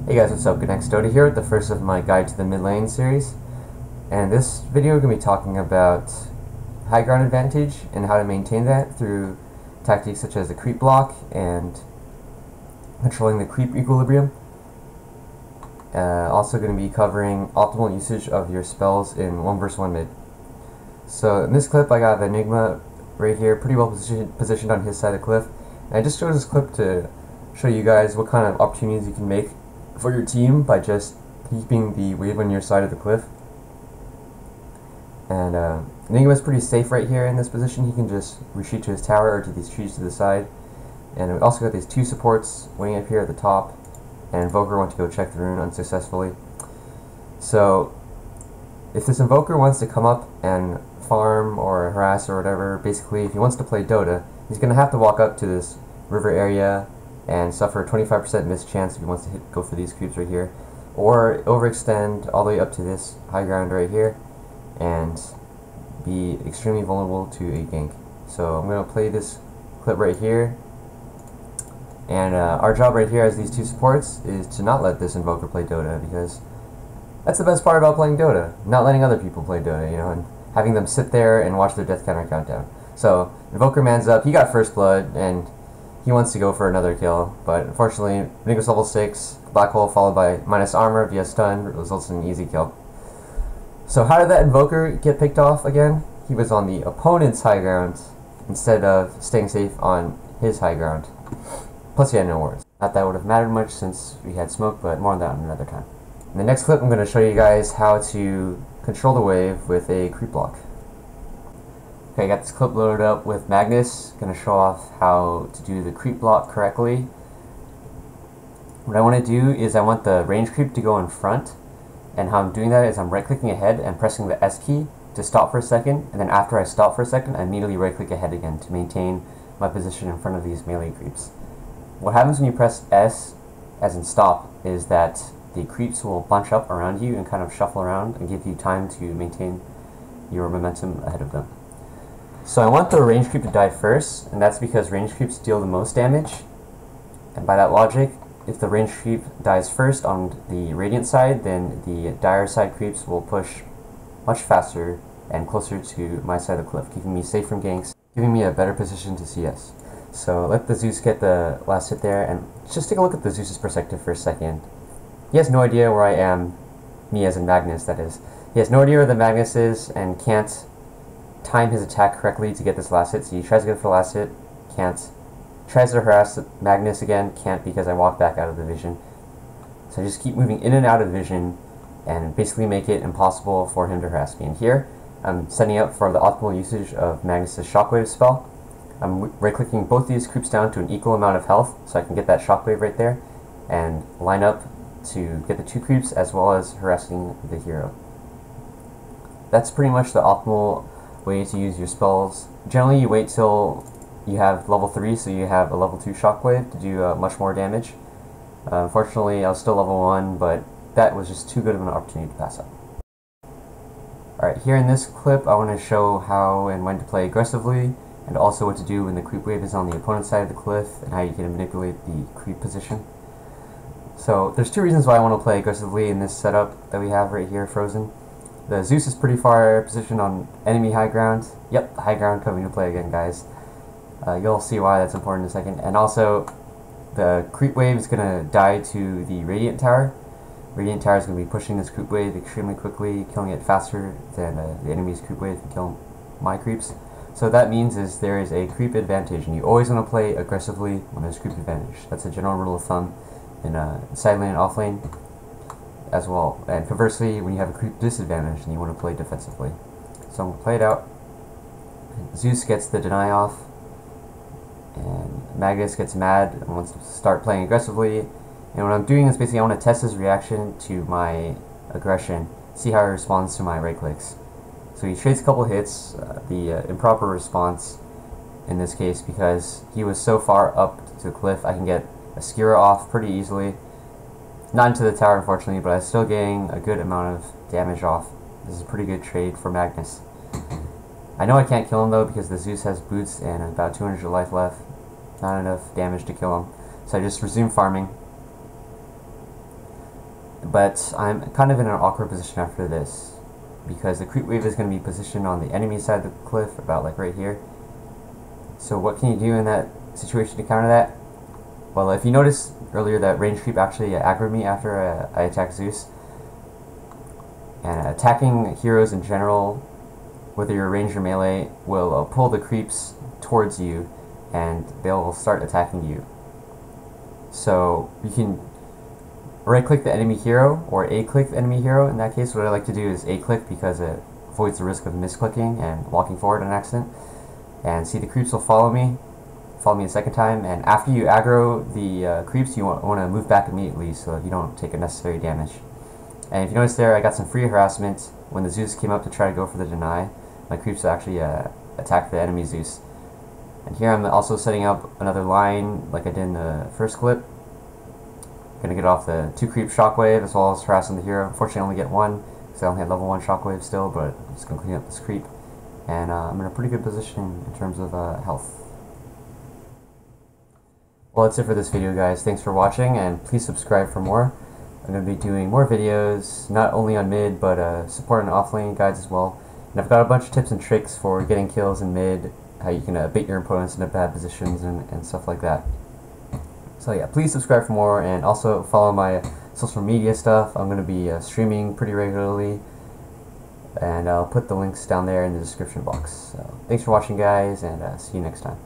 Hey guys, what's up? GanexDota here with the first of my Guide to the Mid Lane series. And this video we're going to be talking about high ground advantage and how to maintain that through tactics such as the creep block and controlling the creep equilibrium. Also going to be covering optimal usage of your spells in 1 vs 1 mid. So in this clip I got the Enigma right here, pretty well positioned on his side of the cliff. And I just chose this clip to show you guys what kind of opportunities you can make for your team by just keeping the wave on your side of the cliff. And Enigma's pretty safe right here in this position. He can just retreat to his tower or to these trees to the side. And we also got these 2 supports waiting up here at the top, and Invoker went to go check the rune unsuccessfully. So if this Invoker wants to come up and farm or harass or whatever, basically if he wants to play Dota, he's going to have to walk up to this river area and suffer a 25% miss chance if he wants to go for these creeps right here, or overextend all the way up to this high ground right here and be extremely vulnerable to a gank. So I'm going to play this clip right here, and our job right here as these 2 supports is to not let this Invoker play Dota, because that's the best part about playing Dota, not letting other people play Dota, you know, and having them sit there and watch their death counter countdown. So Invoker mans up, he got first blood, and he wants to go for another kill, but unfortunately, Enigma's level 6, Black Hole followed by minus armor via stun results in an easy kill. So how did that Invoker get picked off again? He was on the opponent's high ground instead of staying safe on his high ground. Plus he had no wards. Not that would have mattered much since we had smoke, but more on that another time. In the next clip I'm going to show you guys how to control the wave with a creep block. Okay, I got this clip loaded up with Magnus. Going to show off how to do the creep block correctly. What I want to do is I want the range creep to go in front, and how I'm doing that is I'm right clicking ahead and pressing the S key to stop for a second, and then after I stop for a second I immediately right click ahead again to maintain my position in front of these melee creeps. What happens when you press S as in stop is that the creeps will bunch up around you and kind of shuffle around and give you time to maintain your momentum ahead of them. So I want the range creep to die first, and that's because range creeps deal the most damage. And by that logic, if the range creep dies first on the radiant side, then the dire side creeps will push much faster and closer to my side of the cliff, keeping me safe from ganks, giving me a better position to CS. So let the Zeus get the last hit there, and just take a look at the Zeus's perspective for a second. He has no idea where I am, me as in Magnus that is. He has no idea where the Magnus is and can't time his attack correctly to get this last hit, so he tries to get it for the last hit, can't. Tries to harass Magnus again, can't because I walk back out of the vision. So I just keep moving in and out of vision and basically make it impossible for him to harass me. And here, I'm setting up for the optimal usage of Magnus' Shockwave spell. I'm right-clicking both these creeps down to an equal amount of health, so I can get that Shockwave right there, and line up to get the 2 creeps as well as harassing the hero. That's pretty much the optimal way to use your spells. Generally you wait till you have level 3, so you have a level 2 Shockwave to do much more damage. Unfortunately I was still level 1, but that was just too good of an opportunity to pass up. Alright, here in this clip I want to show how and when to play aggressively, and also what to do when the creep wave is on the opponent's side of the cliff, and how you can manipulate the creep position. So there's 2 reasons why I want to play aggressively in this setup that we have right here frozen. The Zeus is pretty far positioned on enemy high ground. Yep, the high ground coming to play again, guys. You'll see why that's important in a second. And also, the creep wave is going to die to the Radiant Tower. Radiant Tower is going to be pushing this creep wave extremely quickly, killing it faster than the enemy's creep wave can kill my creeps. So what that means is there is a creep advantage, and you always want to play aggressively when there's creep advantage. That's a general rule of thumb in side lane and off lane as well. And conversely, when you have a creep disadvantage, then you want to play defensively. So I'm going to play it out. Zeus gets the deny off, and Magnus gets mad and wants to start playing aggressively. And what I'm doing is basically I want to test his reaction to my aggression, see how he responds to my right clicks. So he trades a couple hits, the improper response in this case, because he was so far up to the cliff. I can get a Skira off pretty easily. Not into the tower unfortunately, but I'm still getting a good amount of damage off. This is a pretty good trade for Magnus. I know I can't kill him though because the Zeus has boots and about 200 life left. Not enough damage to kill him. So I just resume farming. But I'm kind of in an awkward position after this, because the creep wave is going to be positioned on the enemy side of the cliff, about like right here. So what can you do in that situation to counter that? Well, if you notice earlier that range creep actually aggroed me after I attacked Zeus. And attacking heroes in general, whether you're ranged or melee, will pull the creeps towards you and they'll start attacking you. So you can right-click the enemy hero, or A-click the enemy hero. In that case, what I like to do is A-click because it avoids the risk of misclicking and walking forward on accident. And see, the creeps will follow me a second time, and after you aggro the creeps, you want to move back immediately so you don't take unnecessary damage. And if you notice there, I got some free harassment when the Zeus came up to try to go for the deny. My creeps actually attacked the enemy Zeus. And here I'm also setting up another line like I did in the first clip. I'm going to get off the 2 creep shockwave as well as harassing the hero. Unfortunately I only get 1 because I only have level 1 shockwave still, but I'm just going to clean up this creep. And I'm in a pretty good position in terms of health. Well, that's it for this video, guys. Thanks for watching, and please subscribe for more. I'm going to be doing more videos, not only on mid, but support and offlane guides as well. And I've got a bunch of tips and tricks for getting kills in mid, how you can bait your opponents into bad positions and stuff like that. So yeah, please subscribe for more, and also follow my social media stuff. I'm going to be streaming pretty regularly, and I'll put the links down there in the description box. So thanks for watching, guys, and see you next time.